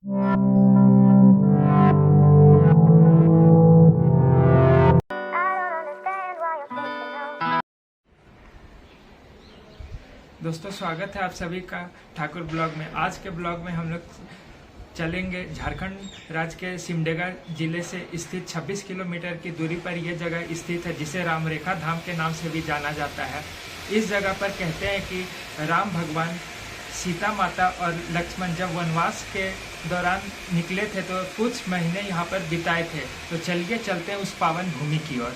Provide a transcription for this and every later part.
दोस्तों, स्वागत है आप सभी का ठाकुर ब्लॉग में। आज के ब्लॉग में हम लोग चलेंगे झारखंड राज्य के सिमडेगा जिले से स्थित 26 किलोमीटर की दूरी पर यह जगह स्थित है, जिसे राम रेखा धाम के नाम से भी जाना जाता है। इस जगह पर कहते हैं कि राम भगवान, सीता माता और लक्ष्मण जब वनवास के दौरान निकले थे तो कुछ महीने यहाँ पर बिताए थे। तो चलिए चलते हैं उस पावन भूमि की ओर।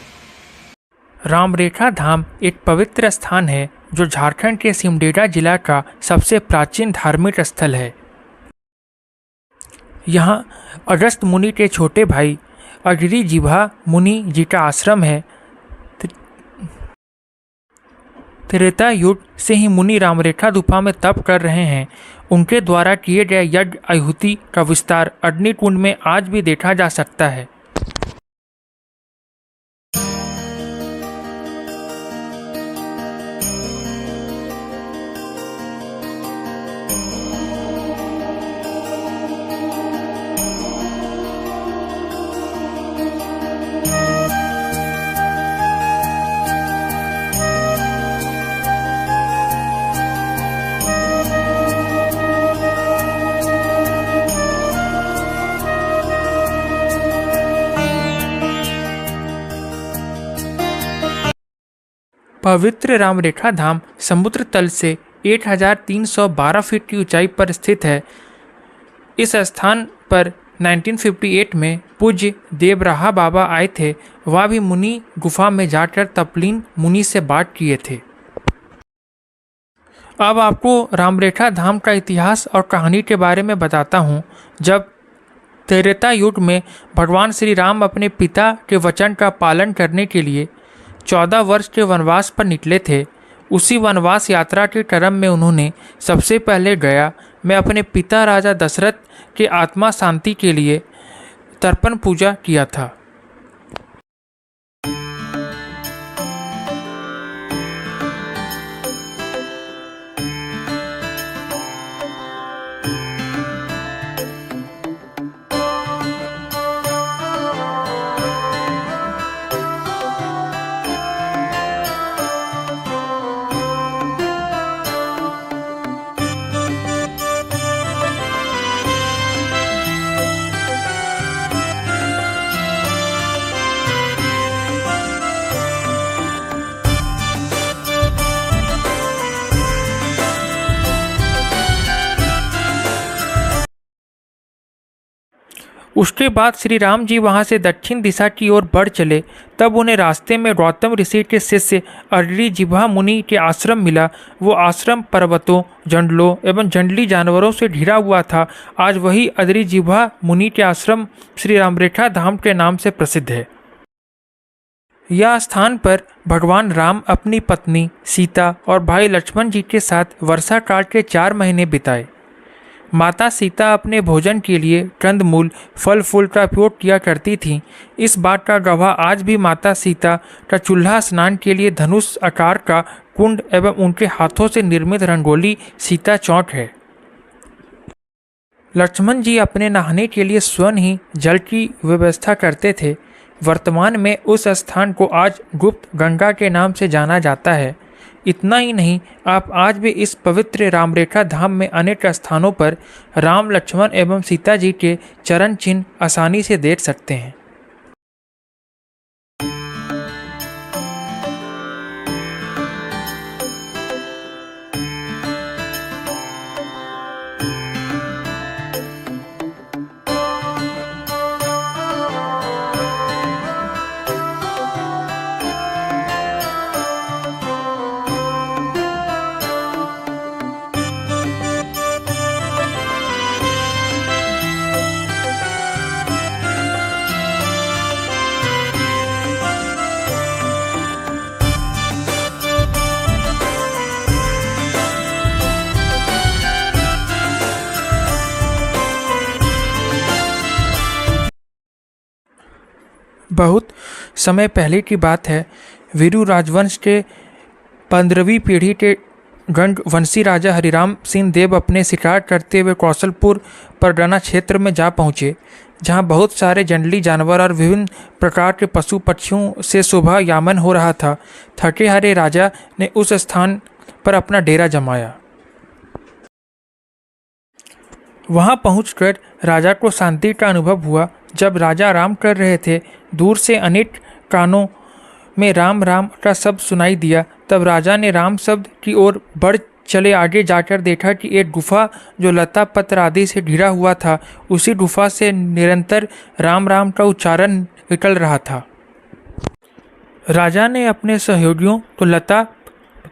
राम रेखा धाम एक पवित्र स्थान है जो झारखंड के सिमडेगा जिला का सबसे प्राचीन धार्मिक स्थल है। यहाँ अगस्त मुनि के छोटे भाई अगरी जिभा मुनि जी का आश्रम है। त्रेता युग से ही मुनि रामरेखा गुफा में तप कर रहे हैं। उनके द्वारा किए गए यज्ञ आहुति का विस्तार अग्निकुंड में आज भी देखा जा सकता है। पवित्र राम रेखा धाम समुद्र तल से 1312 फीट की ऊंचाई पर स्थित है। इस स्थान पर 1958 में पूज्य देवराहा बाबा आए थे। वह भी मुनि गुफा में जाकर तपलीन मुनि से बात किए थे। अब आपको राम रेखा धाम का इतिहास और कहानी के बारे में बताता हूँ। जब त्रेता युग में भगवान श्री राम अपने पिता के वचन का पालन करने के लिए 14 वर्ष के वनवास पर निकले थे, उसी वनवास यात्रा के क्रम में उन्होंने सबसे पहले गया में अपने पिता राजा दशरथ के आत्मा शांति के लिए तर्पण पूजा किया था। उसके बाद श्री राम जी वहां से दक्षिण दिशा की ओर बढ़ चले। तब उन्हें रास्ते में गौतम ऋषि के शिष्य अगरी जिभा मुनि के आश्रम मिला। वो आश्रम पर्वतों, जंगलों एवं जंगली जानवरों से घिरा हुआ था। आज वही अगरी जिभा मुनि के आश्रम श्री रामरेखा धाम के नाम से प्रसिद्ध है। यह स्थान पर भगवान राम अपनी पत्नी सीता और भाई लक्ष्मण जी के साथ वर्षा काल के 4 महीने बिताए। माता सीता अपने भोजन के लिए कंदमूल, फल फूल का उपयोग किया करती थीं। इस बात का गवाह आज भी माता सीता का चूल्हा स्नान के लिए धनुष आकार का कुंड एवं उनके हाथों से निर्मित रंगोली सीता चौक है। लक्ष्मण जी अपने नहाने के लिए स्वयं ही जल की व्यवस्था करते थे। वर्तमान में उस स्थान को आज गुप्त गंगा के नाम से जाना जाता है। इतना ही नहीं, आप आज भी इस पवित्र रामरेखा धाम में अनेक स्थानों पर राम, लक्ष्मण एवं सीता जी के चरण चिन्ह आसानी से देख सकते हैं। बहुत समय पहले की बात है। वीरू राजवंश के 15वीं पीढ़ी के गंड वंशी राजा हरिराम सिंह देव अपने शिकार करते हुए कौशलपुर परगना क्षेत्र में जा पहुँचे, जहाँ बहुत सारे जंगली जानवर और विभिन्न प्रकार के पशु पक्षियों से सुबह यामन हो रहा था। थके हारे राजा ने उस स्थान पर अपना डेरा जमाया। वहां पहुंचकर राजा को शांति का अनुभव हुआ। जब राजा आराम कर रहे थे, दूर से अनेक कानों में राम राम का शब्द सुनाई दिया। तब राजा ने राम शब्द की ओर बढ़ चले आगे जाकर देखा कि एक गुफा जो लता पत्र आदि से घिरा हुआ था, उसी गुफा से निरंतर राम राम का उच्चारण निकल रहा था। राजा ने अपने सहयोगियों को लता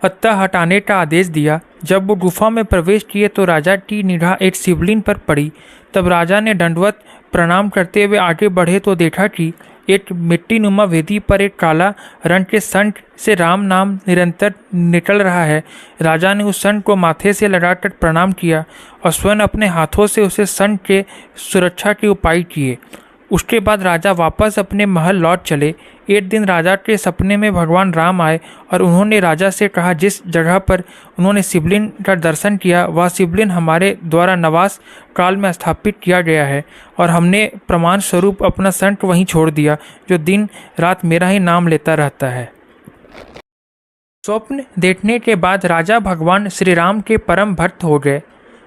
पत्ता हटाने का आदेश दिया। जब वो गुफा में प्रवेश किए तो राजा की निगाह एक शिवलिंग पर पड़ी। तब राजा ने दंडवत प्रणाम करते हुए आगे बढ़े तो देखा कि एक मिट्टी नुमा वेदी पर एक काला रंग के शंख से राम नाम निरंतर निकल रहा है। राजा ने उस शंख को माथे से लगाकर प्रणाम किया और स्वयं अपने हाथों से उसे शंख के सुरक्षा के उपाय किए। उसके बाद राजा वापस अपने महल लौट चले। एक दिन राजा के सपने में भगवान राम आए और उन्होंने राजा से कहा, जिस जगह पर उन्होंने शिवलिंग का दर्शन किया वह शिवलिंग हमारे द्वारा नवास काल में स्थापित किया गया है और हमने प्रमाण स्वरूप अपना शंख वहीं छोड़ दिया, जो दिन रात मेरा ही नाम लेता रहता है। स्वप्न देखने के बाद राजा भगवान श्री राम के परम भक्त हो गए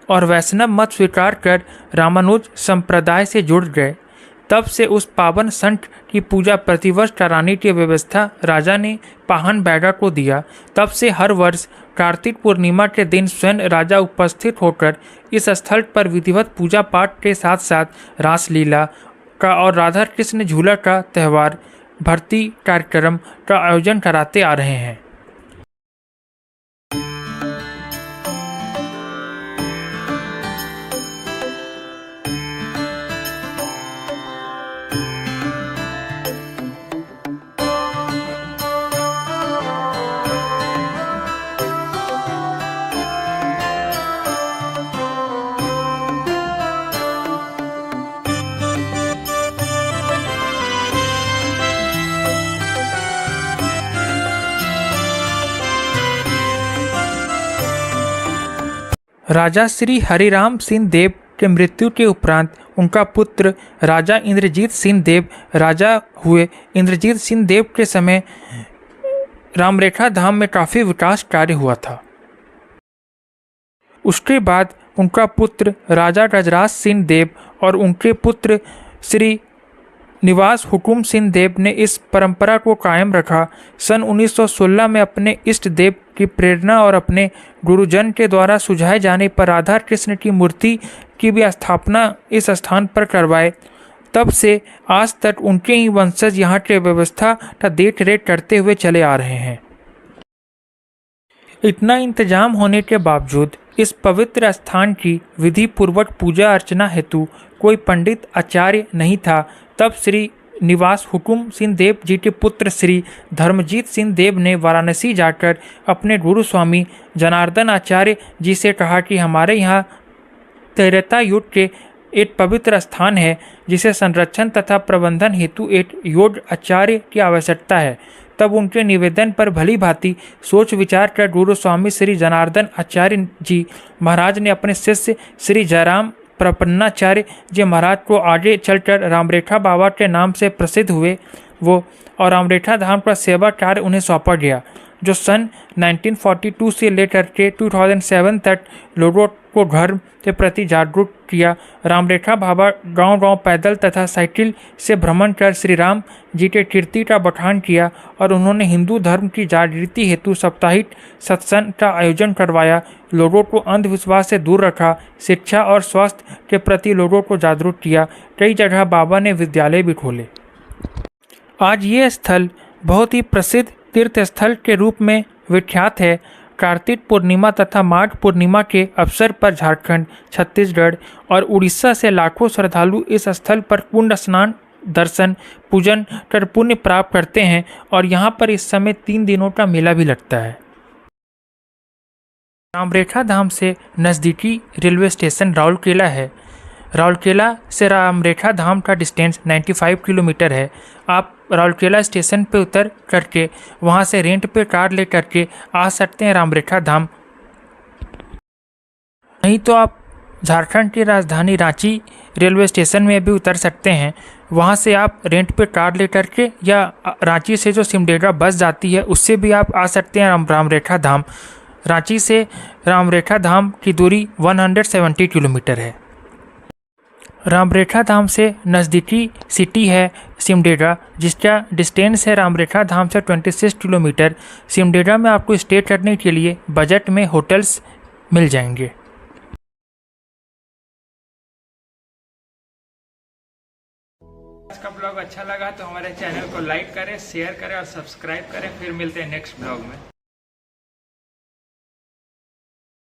और वैष्णव मत स्वीकार कर रामानुज संप्रदाय से जुड़ गए। तब से उस पावन शंख की पूजा प्रतिवर्ष कराने की व्यवस्था राजा ने पाहन बैगा को दिया। तब से हर वर्ष कार्तिक पूर्णिमा के दिन स्वयं राजा उपस्थित होकर इस स्थल पर विधिवत पूजा पाठ के साथ साथ रासलीला का और राधा कृष्ण झूला का त्यौहार भर्ती कार्यक्रम का आयोजन कराते आ रहे हैं। राजा श्री हरिराम सिंह देव के मृत्यु के उपरांत उनका पुत्र राजा इंद्रजीत सिंह देव राजा हुए। इंद्रजीत सिंह देव के समय रामरेखा धाम में काफ़ी विकास कार्य हुआ था। उसके बाद उनका पुत्र राजा गजराज सिंह देव और उनके पुत्र श्री निवास हुकुम सिंह देव ने इस परंपरा को कायम रखा। सन 1916 में अपने इष्ट देव की प्रेरणा और अपने गुरुजन के द्वारा सुझाए जाने पर राधा कृष्ण की मूर्ति की भी स्थापना इस स्थान पर करवाए। तब से आज तक उनके ही वंशज यहाँ की व्यवस्था का देख रेख करते हुए चले आ रहे हैं। इतना इंतजाम होने के बावजूद इस पवित्र स्थान की विधि पूर्वक पूजा अर्चना हेतु कोई पंडित आचार्य नहीं था। तब श्री निवास हुकुम सिंह देव जी के पुत्र श्री धर्मजीत सिंह देव ने वाराणसी जाकर अपने गुरु स्वामी जनार्दन आचार्य जी से कहा कि हमारे यहाँ त्रेता युग के एक पवित्र स्थान है, जिसे संरक्षण तथा प्रबंधन हेतु एक योग्य आचार्य की आवश्यकता है। तब उनके निवेदन पर भली भांति सोच विचार कर गुरु स्वामी श्री जनार्दन आचार्य जी महाराज ने अपने शिष्य श्री जयराम प्रपन्नाचार्य जी महाराज को आगे चलकर रामरेखा बाबा के नाम से प्रसिद्ध हुए वो और रामरेखा धाम का सेवा कार्य उन्हें सौंपा गया, जो सन 1942 से लेकर के 2007 तक लोगों को धर्म के प्रति जागरूक किया। रामरेखा बाबा गांव-गांव पैदल तथा साइकिल से भ्रमण कर श्री राम जी के कीर्ति का बखान किया और उन्होंने हिंदू धर्म की जागृति हेतु साप्ताहिक सत्संग का आयोजन करवाया, लोगों को अंधविश्वास से दूर रखा, शिक्षा और स्वास्थ्य के प्रति लोगों को जागरूक किया। कई जगह बाबा ने विद्यालय भी खोले। आज ये स्थल बहुत ही प्रसिद्ध तीर्थ स्थल के रूप में विख्यात है। कार्तिक पूर्णिमा तथा माघ पूर्णिमा के अवसर पर झारखंड, छत्तीसगढ़ और उड़ीसा से लाखों श्रद्धालु इस स्थल पर कुंड स्नान, दर्शन, पूजन कर पुण्य प्राप्त करते हैं और यहाँ पर इस समय 3 दिनों का मेला भी लगता है। रामरेखा धाम से नज़दीकी रेलवे स्टेशन राउरकेला है। राउरकेला से रामरेखा धाम का डिस्टेंस 95 किलोमीटर है। आप राउरकेला स्टेशन पे उतर करके वहाँ से रेंट पे कार ले करके आ सकते हैं रामरेखा धाम नहीं तो आप झारखंड की राजधानी रांची रेलवे स्टेशन में भी उतर सकते हैं। वहां से आप रेंट पे कार लेकर के या रांची से जो सिमडेगा बस जाती है उससे भी आप आ सकते हैं रामरेखा धाम। रांची से रामरेखा धाम की दूरी 170 किलोमीटर है। रामरेखा धाम से नज़दीकी सिटी है सिमडेगा, जिसका डिस्टेंस है रामरेखा धाम से 26 किलोमीटर। सिमडेगा में आपको स्टे करने के लिए बजट में होटल्स मिल जाएंगे। आज का ब्लॉग अच्छा लगा तो हमारे चैनल को लाइक करें, शेयर करें और सब्सक्राइब करें। फिर मिलते हैं नेक्स्ट ब्लॉग में।